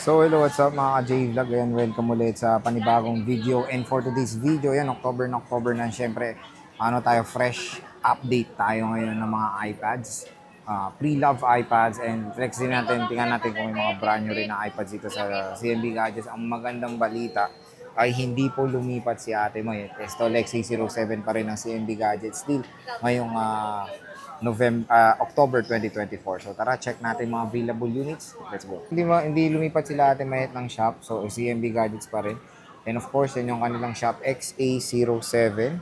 So hello, what's up mga ka-J-Vlog? Ayan, welcome ulit sa panibagong video. And for today's video, yan, October na, syempre, tayo, fresh update tayo ngayon ng mga iPads. Pre-love iPads and flex din natin, tingnan natin kung may mga brand new rin na iPads dito sa CMB Gadgets. Ang magandang balita ay hindi po lumipat si ate mo. Testo Lexi 07 pa rin ang CMB Gadgets still ngayong October 2024. So tara, check natin mga available units. Let's go. Hindi lumipat sila ate Mayet ng shop. So CMB Gadgets pa rin. And of course, yan yung kanilang shop XA07.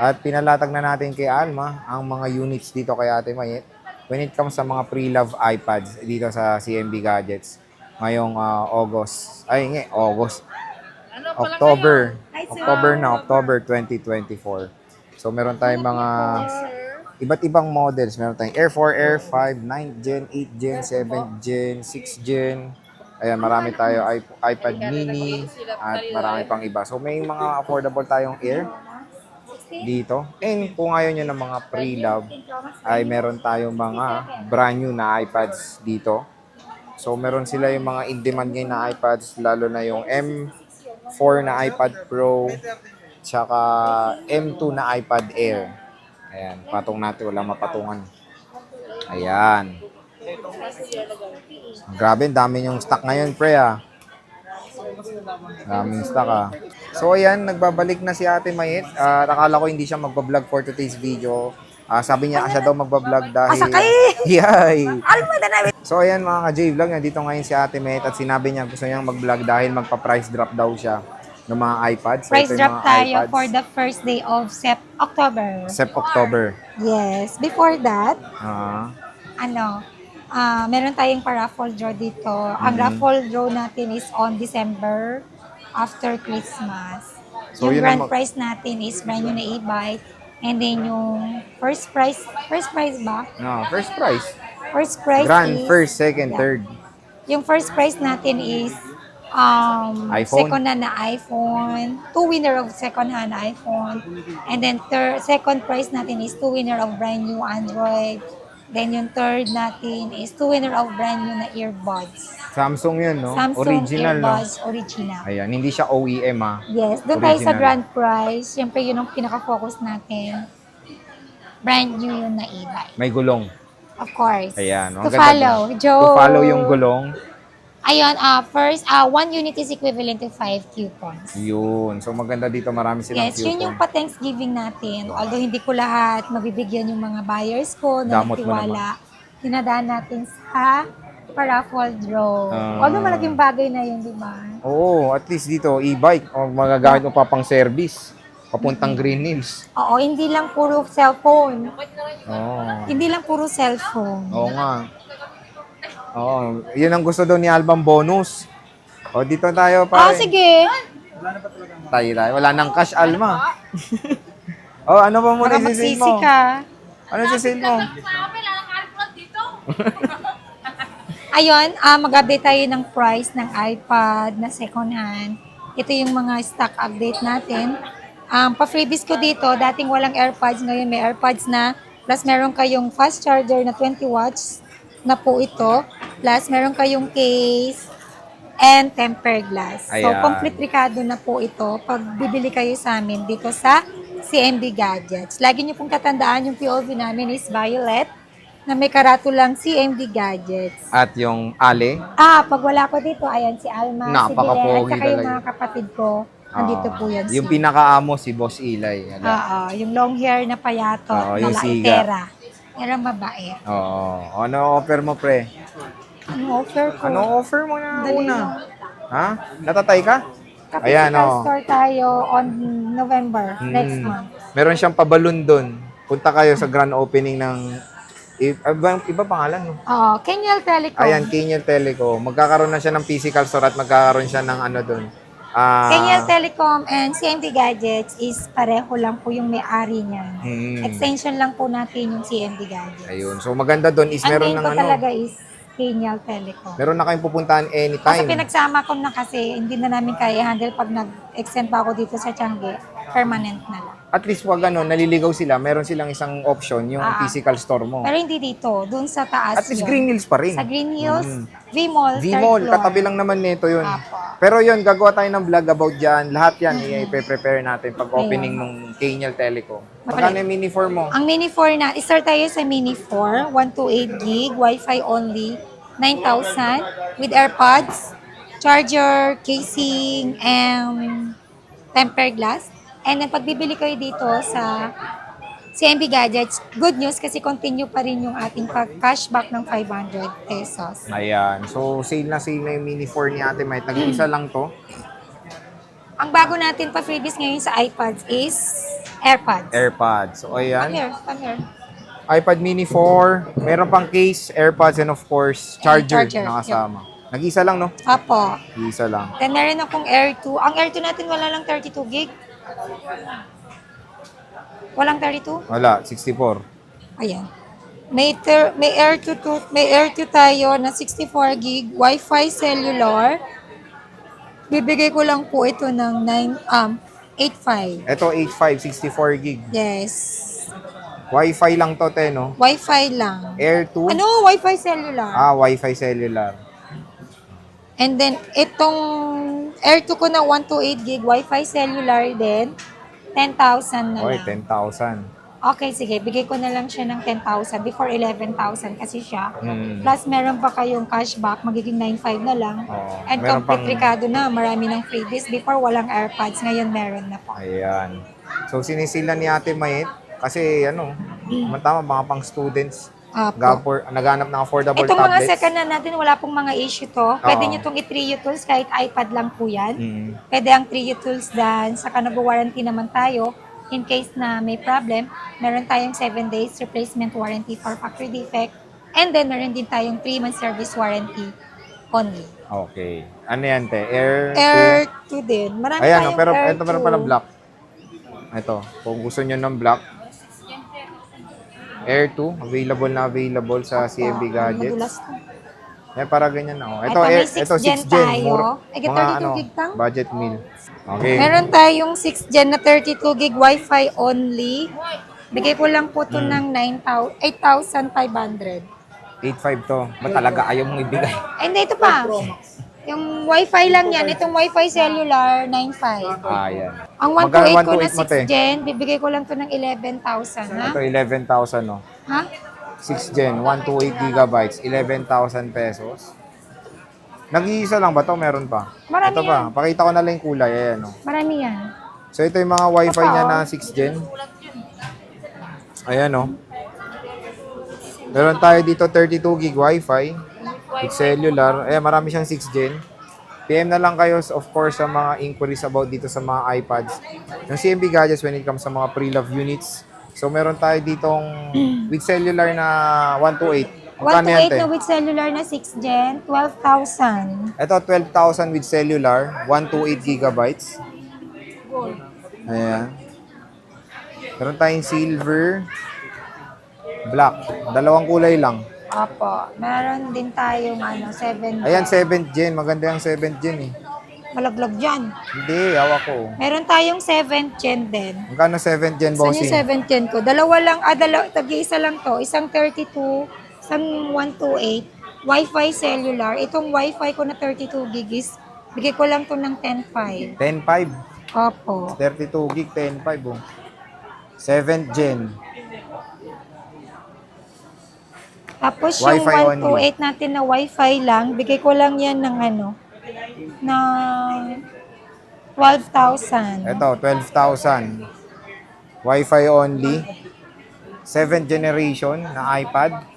At pinalatag na natin kay Alma ang mga units dito kay ate Mayet when it comes sa mga pre-love iPads dito sa CMB Gadgets ngayong October 2024. So meron tayong mga iba't ibang models. Meron tayong Air 4, Air 5, 9th Gen, 8th Gen, 7th Gen, 6th Gen. Ayan, marami tayo iPad mini at marami pang iba. So may mga affordable tayong Air dito. And kung ayaw nyo ng mga pre-love, ay meron tayong mga brand new na iPads dito. So meron sila yung mga in-demand ngayon na iPads, lalo na yung M4 na iPad Pro, tsaka M2 na iPad Air. Ayan, patong natin, walang mapatungan. Ayan. Grabe, dami yung stock ngayon, pre, Daming stock, So, ayan, nagbabalik na si Ate Mayet. Akala ko hindi siya magbablog for today's video. Sabi niya siya daw magbablog dahil... Yay! So, ayan mga ka-J-Vlog, nandito ngayon si Ate Mayet at sinabi niya gusto niyang mag-vlog dahil magpa-price drop daw siya ng mga iPads. So, Price drop tayo iPads for the first day of October. October. Yes. Before that, Ah. meron tayong pa-raffle draw dito. Ang raffle draw natin is on December after Christmas. So, yung yun grand prize natin is brand new na e-bike. And then yung first prize ba? No, first prize. First prize Grand, is... first, second, third. Yung first prize natin is iPhone. second hand na iPhone, 2 winner of second hand iPhone, and then second prize natin is 2 winner of brand new Android, then yung third natin is 2 winner of brand new na earbuds. Samsung yun, no? Samsung Original, earbuds, no? original. Ayan, hindi siya OEM, Yes, doon tayo sa grand prize. Siyempre, yun ang pinaka-focus natin. Brand new yun na e-bike. May gulong. Of course. Ayan. To follow. To follow yung gulong. Ayun, first, 1 unit is equivalent to 5 coupons. Yun. So, maganda dito. Marami silang Yes, coupon. yun yung pa-Thanksgiving natin. Although hindi ko lahat mabibigyan yung mga buyers ko na Damot mo nagtiwala. Dinadaan natin sa pa-raffle draw. Although malaking bagay na yun, di ba? Oo, at least dito, e-bike. O magagamit mo pa pang service. Papuntang Green Hills. Oo, hindi lang puro cellphone. Oo. Hindi lang puro cellphone. Oo nga. Oo, yun ang gusto daw ni Album bonus. O, dito tayo pa. Sige. Tayo. Wala nang cash, Alma. O, ano ba muna Baka isisin magsisi mo? ka. Ano isisin mo? Ayun, mag-update tayo ng price ng iPad na second hand. Ito yung mga stock update natin. Pa-freebies ko dito, dating walang AirPods, ngayon may AirPods na. Plus meron kayong fast charger na 20 watts na po ito. Plus meron kayong case and tempered glass. So, Ayan. complete Ricardo na po ito pag bibili kayo sa amin dito sa CMB Gadgets. Lagi niyo pong tatandaan yung POV namin is violet na may karatulang CMD Gadgets. At yung Ale. Pag wala ko dito, ayan si Alma, si Dylan, at Napaka-pogi saka yung talaga. mga kapatid ko. Nandito po yan. Yung pinakaamo si Boss Eli. Yung long hair na payato, na yung laitera. Pero babae. Oo. Ano offer mo, pre? Ano offer ko? Ano offer mo na Dali una? lang. Ha? Natatay ka? Ayan, Ayan, store tayo on November, next month. Meron siyang pabalon doon. Punta kayo sa grand opening ng... Iba pangalan, no? Kenyal Telecom. Ayan, Kenyal Telecom. Magkakaroon na siya ng physical store at magkakaroon siya ng ano doon. Kenyal Telecom and CMD Gadgets is pareho lang po yung may-ari niya. Extension lang po natin yung CMD Gadgets. Ayun. So maganda doon is meron ng Ang main ko talaga is Kenyal Telecom. Meron na kayong pupuntahan anytime. Kasi pinagsama ko na kasi hindi na namin kaya handle pag nag-extend pa ako dito sa Tiangge. Permanent na lang. at least wag ano, naliligaw sila, meron silang isang option, yung physical store mo. Pero hindi dito, dun sa taas At least yun. Green Hills pa rin. Sa Green Hills, V-Mall, third V-Mall, floor. katabi lang naman nito yun. Apo. Pero yun, gagawa tayo ng vlog about dyan. Lahat yan, i-prepare natin pag opening ng Kaniel Telecom. Magkano yung mini 4 mo? Ang Mini 4 na, start tayo sa Mini 4, 128 gig, Wi-Fi only, 9,000 with AirPods, charger, casing, and tempered glass. And then pagbibili kayo dito sa CMB Gadgets, good news kasi continue pa rin yung ating cashback ng 500 pesos. Ayan. So, sale na yung mini 4 ni Ate Mait. Nag-iisa lang to. Ang bago natin pa freebies ngayon sa iPads is AirPods. AirPods. So, Come ayan. here, come here. iPad mini 4. Meron pang case, AirPods, and of course, charger, charger, na kasama. Nag-iisa lang, no? Apo. Nag-iisa lang. Then meron akong Air 2. Ang Air 2 natin wala lang 32 gig. Walang 32? Wala, 64. Ayan. May Air 2 tayo na 64 gig Wi-Fi cellular. Bibigay ko lang po ito ng 8.5. Ito, 85, 64 gig. Yes. Wi-Fi lang to, te, no? Wi-Fi lang. Air 2. Ano? Wi-Fi cellular. Wi-Fi cellular. And then, itong Air 2 ko na 128 gig Wi-Fi cellular din, 10,000 na Oy, lang. 10,000. Okay, sige. Bigay ko na lang siya ng 10,000 before 11,000 kasi siya. Hmm. Plus, meron pa kayong cashback, magiging 9,500 na lang. Oo. And Meron complete pang- Ricardo na, marami ng freebies. Before, walang AirPods. Ngayon, meron na po. Ayan. So, sinisila ni Ate Mait kasi, tama, mga pang students. Apo. Naghanap ng affordable Itong mga tablets. second na natin, wala pong mga issue to. Pwede Oo. nyo itong i-3U tools, kahit iPad lang po yan. Mm. Pwede ang 3U tools dyan. Saka nag-warranty naman tayo. In case na may problem, meron tayong 7 days replacement warranty for factory defect. And then, meron din tayong 3-month service warranty only. Okay. Ano yan, te? Air Air 2 din. Marami Ayan, tayong pero Air ito meron 2. pala black. Ito, kung gusto nyo ng black. Air 2, available sa CMB Gadgets. Madulas to. Yan, para ganyan na. Oh. Ito, may 6 ito 6 gen gen. tayo. Ay, 32 gig tang? budget meal. Okay. Meron tayong 6 gen na 32 gig Wi-Fi only. Bigay ko lang po ito ng 8,500. 8.5 to. Ba talaga ayaw mong ibigay? Ay, hindi, ito pa. Yung Wi-Fi lang yan. Itong Wi-Fi cellular, 9,500. Yan. Ang Magkano 128 ko na 128 mo, te? 6 gen, bibigay ko lang to ng 11,000, ha? Ito, 11,000, no? Ha? 6 gen, 128 gigabytes, 11,000 pesos. Nag-iisa lang ba to? Meron pa? Marami Ito pa. yan. Pakita ko na lang yung kulay. Ayan, no? Marami yan. So, ito yung mga wifi niya na 6 gen. Ayan, no? Meron tayo dito 32 gig wifi with cellular. Ayan, marami siyang 6 gen. PM na lang kayo, of course, sa mga inquiries about dito sa mga iPads. Yung CMB Gadgets when it comes sa mga pre-love units. So, meron tayo ditong with cellular na 128. Magkano yan, 128 te? na with cellular na 6 gen, 12,000. Ito, 12,000 with cellular, 128 gigabytes. Ayan. Meron tayong silver, black. Dalawang kulay lang. Opo. Meron din tayong 7 Ayan, 7th gen. Maganda yung 7th gen eh. Malaglag dyan. Hindi, hawak ko. Meron tayong 7th gen din. Magkano 7th gen, Saan yung bossing? 7th gen ko? Dalawa lang, tag-isa lang to. Isang 32, isang 128. Wi-Fi cellular. Itong Wi-Fi ko na 32 gig is, bigay ko lang to ng 10.5. 10.5. Opo. 32 gig, 10.5 oh. 7th gen. Tapos yung Wi-Fi 128 natin na Wi-Fi lang, bigay ko lang yan ng ng 12,000. Ito, 12,000. Wi-Fi only. 7th generation na iPad.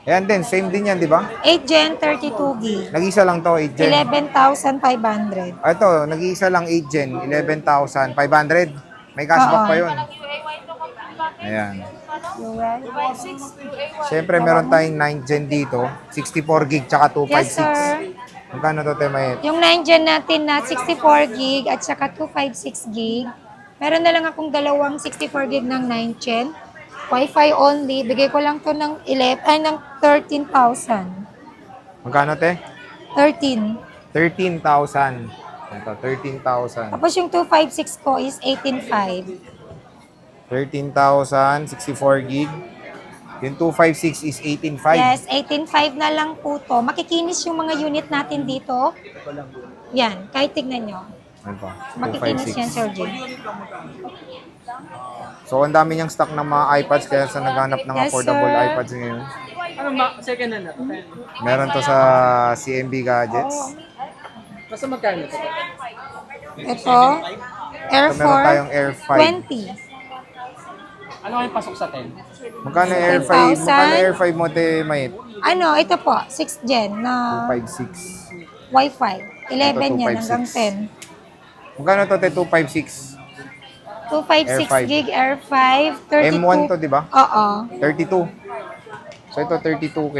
Ayan din, same din yan, di ba? 8 gen, 32 gig. Nag-isa lang to, 8 gen. 11,500. Ito, nag-iisa lang 8 gen, 11,500. May cashback Oo. pa yun. Ayan. Fuel. Siyempre, meron tayong 9 gen dito. 64 gig, tsaka 256. Yes, sir. Magkano to, Temayet? Yung 9 gen natin na 64 gig at saka 256 gig. Meron na lang akong dalawang 64 gig ng 9 gen. Wi-Fi only. Bigay ko lang to ng 13,000. Magkano, te? 13. 13,000. Ito, 13,000. Tapos yung 256 ko is 18,500. 13,000, 64 gig. Yung 256 is 18,500. Yes, 18.5 na lang po to. Makikinis yung mga unit natin dito. Yan, kahit tignan nyo. Ano pa? Makikinis yan, 256. Sir Jim. So, ang dami niyang stock ng mga iPads kaya sa naghanap ng Yes, affordable sir. iPads ngayon. Second hand na to? Meron to sa CMB Gadgets. Basta magkano to? Ito, Air So, meron tayong Air 5. 20. Ano kayo pasok sa 10? Magkano Air 5? 10,000? Magkano Air 5 mo, te, Mayet? Ano, ito po, 6 Gen na 256. Wi-Fi. 11 Ito, yan hanggang 256. 10. Magkano to, te? 256. 256 Air 5. gig, Air 5, 32. M1 to, di ba? Oo. 32. So, ito 32K.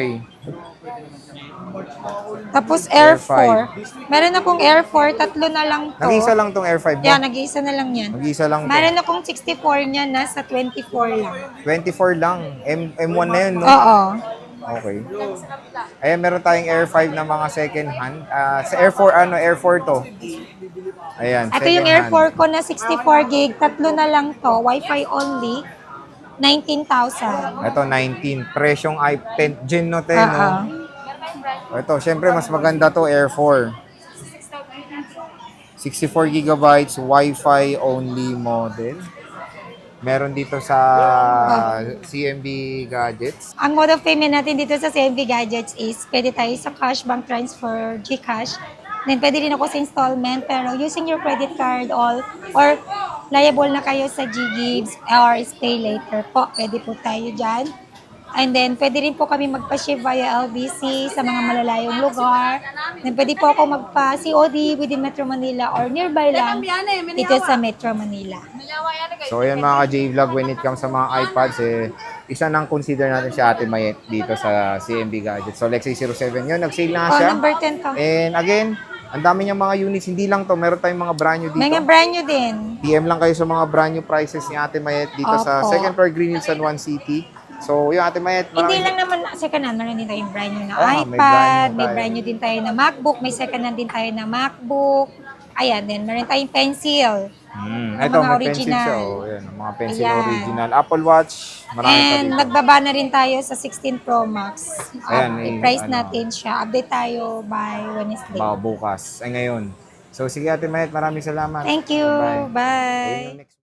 Tapos Air Air 5. 4. Meron akong Air 4, tatlo na lang to. Nag-isa lang tong Air 5 mo? Yeah, nag-iisa na lang yan. Nag-isa lang to. Meron akong 64 niya, nasa 24 lang. 24 lang. M1 na yun, no? Oo. Okay. Ayan, meron tayong Air 5 na mga second hand. Sa Air 4, Air 4 to. Ayan, Ito yung Air second hand. 4 ko na 64 gig, tatlo na lang to, Wi-Fi only, 19,000. Ito, 19. Presyong i10 Gen no, te, Oo. no? Ito, syempre, mas maganda to, Air 4. 64 gigabytes, Wi-Fi only model. Meron dito sa CMB Gadgets. Ang mode of payment natin dito sa CMB Gadgets is pwede tayo sa cash, bank transfer, GCash. Then pwede rin ako sa installment, pero using your credit card or liable na kayo sa GGives or Pay Later po. Pwede po tayo dyan. And then, pwede rin po kami magpa-ship via LBC sa mga malalayong lugar. Then, pwede po ako magpa-COD within Metro Manila or nearby lang dito sa Metro Manila. So, ayan mga ka-J-Vlog, when it comes sa mga iPads, isa nang consider natin si Ate Mayet dito sa CMB Gadgets. So, Lexi 07 yun, nag-sale na Oh, siya. number 10 to. And again, ang dami niyang mga units. Hindi lang to, meron tayong mga brand new dito. Mga brand new din. PM lang kayo sa mga brand new prices ni Ate Mayet dito sa Opo. second floor Green Hills San Juan City. So, yung Ate Mayet, Hindi lang naman second hand, meron din tayong brand new na Oo nga, may iPad, brand new may tayo. brand new din tayo na MacBook, may second hand din tayo na MacBook. Ayan, then meron tayong pencil. Ito, mga may pencil siya. original. Oh, yan, mga pencil Ayan. original. Apple Watch, marami pa And dito. nagbaba na rin tayo sa 16 Pro Max. Ayan, may I-price ano. natin siya. Update tayo by Wednesday. Bukas. Ay, ngayon. So, sige Ate Mayet, maraming salamat. Thank you. Bye. Bye. Ayun yung next